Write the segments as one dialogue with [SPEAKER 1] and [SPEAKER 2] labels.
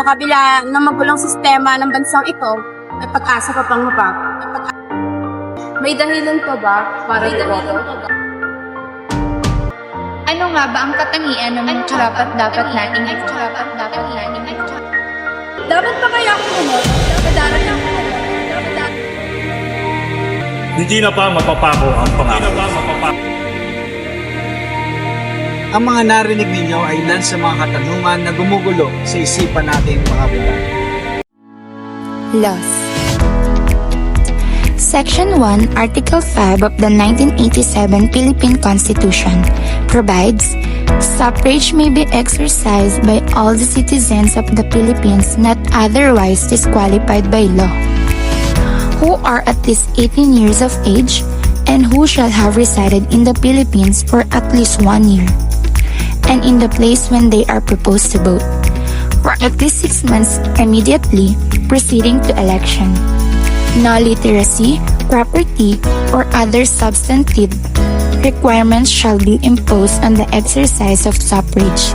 [SPEAKER 1] Sa kabila ng magulong sistema ng bansang ito, may pag-asa pa pang mapag.
[SPEAKER 2] May dahilan pa ba para iboto?
[SPEAKER 3] Ano nga ba ang katangian ng mga karapat-dapat nating
[SPEAKER 1] Dapat pa kaya akong umoto? Dapat lang ako.
[SPEAKER 4] Hindi na ba mapapako ang pangako?
[SPEAKER 5] Ang mga narinig ninyo ay ilan sa mga katanungan na gumugulo sa isipan nating mga butante.
[SPEAKER 6] Laws. Section 1, Article 5 of the 1987 Philippine Constitution provides, suffrage may be exercised by all the citizens of the Philippines not otherwise disqualified by law, who are at least 18 years of age and who shall have resided in the Philippines for at least 1 year, and in the place when they are proposed to vote, for at least 6 months immediately preceding to election. No literacy, property, or other substantive requirements shall be imposed on the exercise of suffrage.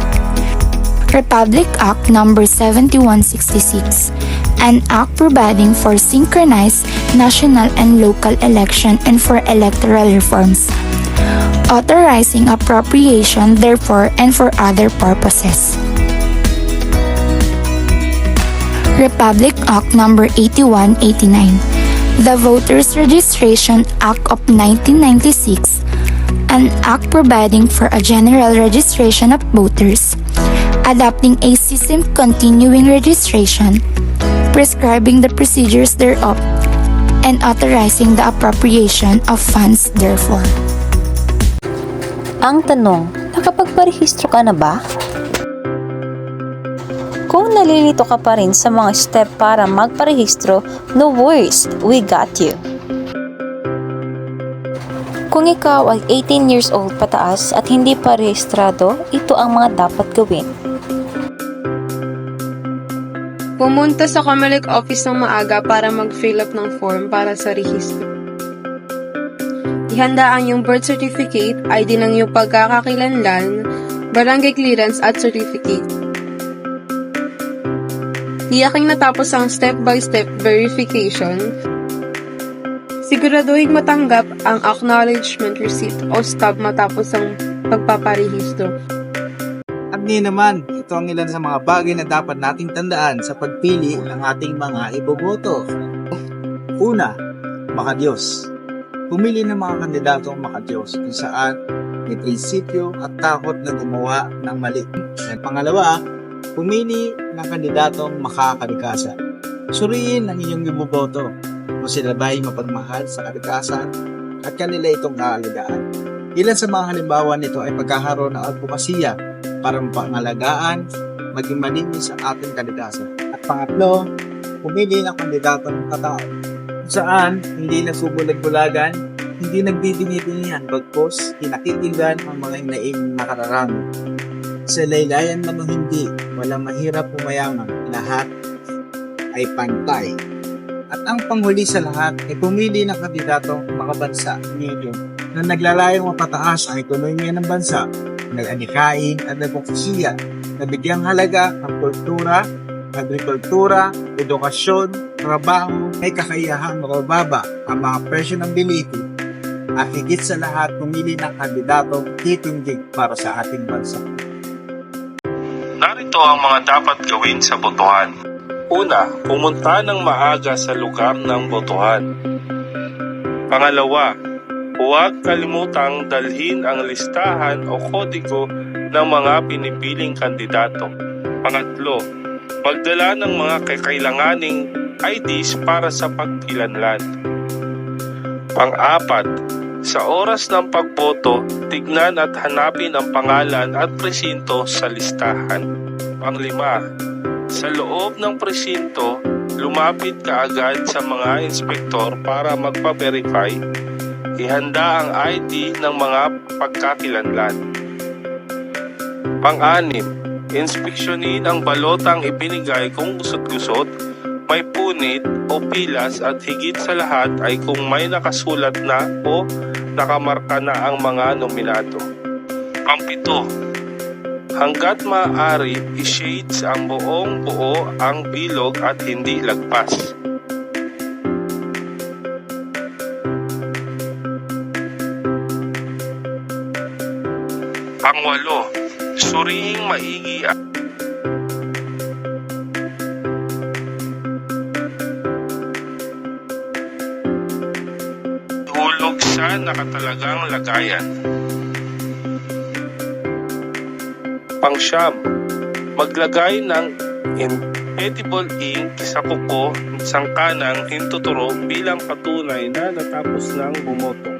[SPEAKER 6] Republic Act No. 7166, an act providing for synchronized national and local election and for electoral reforms, authorizing appropriation therefore and for other purposes. Republic Act No. 8189, the Voters Registration Act of 1996, an act providing for a general registration of voters, adopting a system continuing registration, prescribing the procedures thereof, and authorizing the appropriation of funds therefore.
[SPEAKER 7] Ang tanong, nakapagparehistro ka na ba? Kung nalilito ka pa rin sa mga step para magparehistro, no worries, we got you. Kung ikaw ay 18 years old pataas at hindi pa rehistrado, ito ang mga dapat gawin.
[SPEAKER 2] Pumunta sa Comelec office ng maaga para mag-fill up ng form para sa rehistro. Ihanda ang iyong birth certificate, ID ng iyong pagkakakilanlan, barangay clearance at certificate. Tiyaking natapos ang step-by-step verification. Siguraduhin matanggap ang acknowledgement receipt o stub matapos ang pagpaparehistro.
[SPEAKER 5] At ngayon naman, ito ang ilan sa mga bagay na dapat nating tandaan sa pagpili ng ating mga iboboto. Una, makadiyos. Pumili ng mga kandidatong makadiyos kung saan may prinsipyo at takot na gumawa ng mali. At pangalawa, pumili ng kandidatong makakaligasa. Suriin ang inyong iboboto kung sila ba'y mapagmahal sa kalikasan at kanila itong aalagaan. Ilan sa mga halimbawa nito ay pagkakaroon ng advokasya para mapangalagaan, maging malinis ang ating kalikasan. At pangatlo, pumili ng kandidatong katao kung saan hindi nasubulag-bulagan, hindi nagdidini-dinihan, bagkos kinakitigan ang mga inaing nakararami. Sa laylayan man o hindi, walang mahirap o mayaman, lahat ay pantay. At ang panghuli sa lahat ay pumili ng kandidatong makabansa, medium, na naglalayong mapataas ang ekonomiya ng bansa, nag-anikain at nagpapasiya, na bigyang halaga ang kultura, agrikultura, edukasyon, trabaho, may kakayahang mababa ang mga presyo ng biliti, at higit sa lahat pumili ng kandidatong titindig para sa ating bansa.
[SPEAKER 8] Narito ang mga dapat gawin sa botohan. Una, pumunta ng maaga sa lugar ng botohan. Pangalawa, huwag kalimutang dalhin ang listahan o kodigo ng mga pinipiling kandidato. Pangatlo, magdala ng mga kakailanganing IDs para sa pagkilanlan. Pang-apat, sa oras ng pagboto, tignan at hanapin ang pangalan at presinto sa listahan. Pang-lima, sa loob ng presinto, lumapit ka agad sa mga inspektor para magpa-verify. Ihanda ang ID ng mga pagkakilanlan. Pang-anim, inspeksyonin ang balotang ibinigay kung gusot-gusot, may punit o pilas at higit sa lahat ay kung may nakasulat na o nakamarka na ang mga nominado. Pang-pito, Hanggat maaari, i-shades ang buong buo ang bilog at hindi lagpas. Pangwalo, suriing maigi ang hulog sa nakatalagang lagayan. Pangsyam, maglagay ng edible ink sa kuko ng kanang hintuturo bilang patunay na natapos ng bumoto.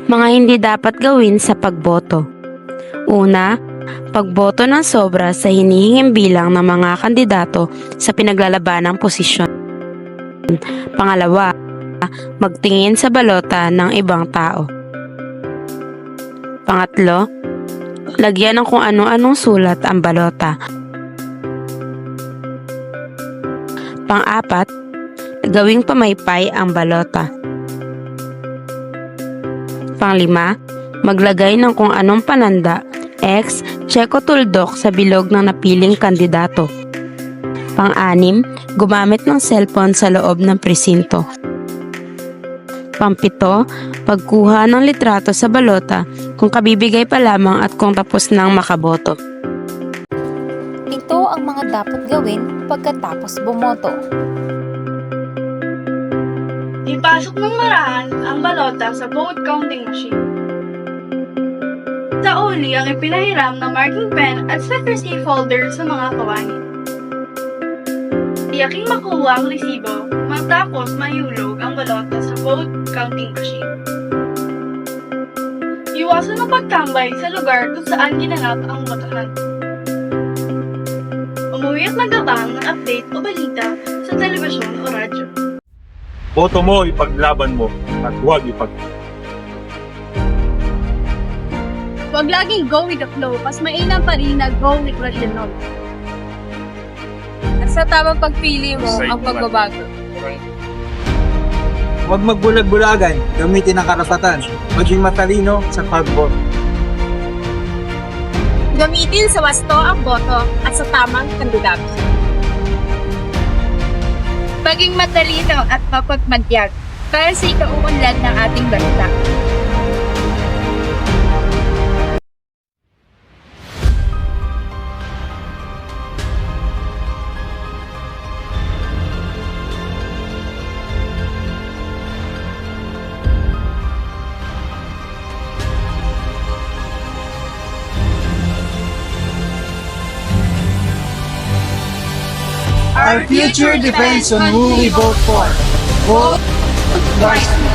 [SPEAKER 9] Mga hindi dapat gawin sa pagboto. Una, pagboto ng sobra sa hinihinging bilang ng mga kandidato sa pinaglalabanang posisyon. Pangalawa, magtingin sa balota ng ibang tao. Pangatlo, lagyan ng kung ano-anong sulat ang balota. Pang-apat, gawing pamaypay ang balota. Panglima, maglagay ng kung anong pananda, X, check o tuldok sa bilog ng napiling kandidato. Pang-anim, gumamit ng cellphone sa loob ng presinto. Pang-pito, pagkuha ng litrato sa balota kung kabibigay pa lamang at kung tapos nang makaboto.
[SPEAKER 7] Ito ang mga dapat gawin pagkatapos bumoto.
[SPEAKER 1] Ipasok ng marahan ang balota sa vote counting machine. Sa uli ang ipinahiram ng marking pen at sticker C folder sa mga kawanin. Tiyaking makuha ang resibo matapos mahulog ang balota sa vote counting machine. Iwasan ang pagtambay sa lugar kung saan ginanap ang botohan. Umuwi at magabang ng update o balita sa telebisyon o radyo.
[SPEAKER 4] Boto mo, ipaglaban mo, at huwag
[SPEAKER 1] Huwag laging go with the flow, mas mainam pa rin na go with rational.
[SPEAKER 2] At sa tamang pagpili mo ang pagbabago.
[SPEAKER 5] Huwag magbulag-bulagan, gamitin ang karapatan, maging matalino sa pagboto.
[SPEAKER 1] Gamitin sa wasto ang boto at sa tamang kandidato.
[SPEAKER 3] Maging matalino at mapagmatyag para sa ikauunlad ng ating bansa.
[SPEAKER 5] Our future depends on who we vote for. Vote wisely.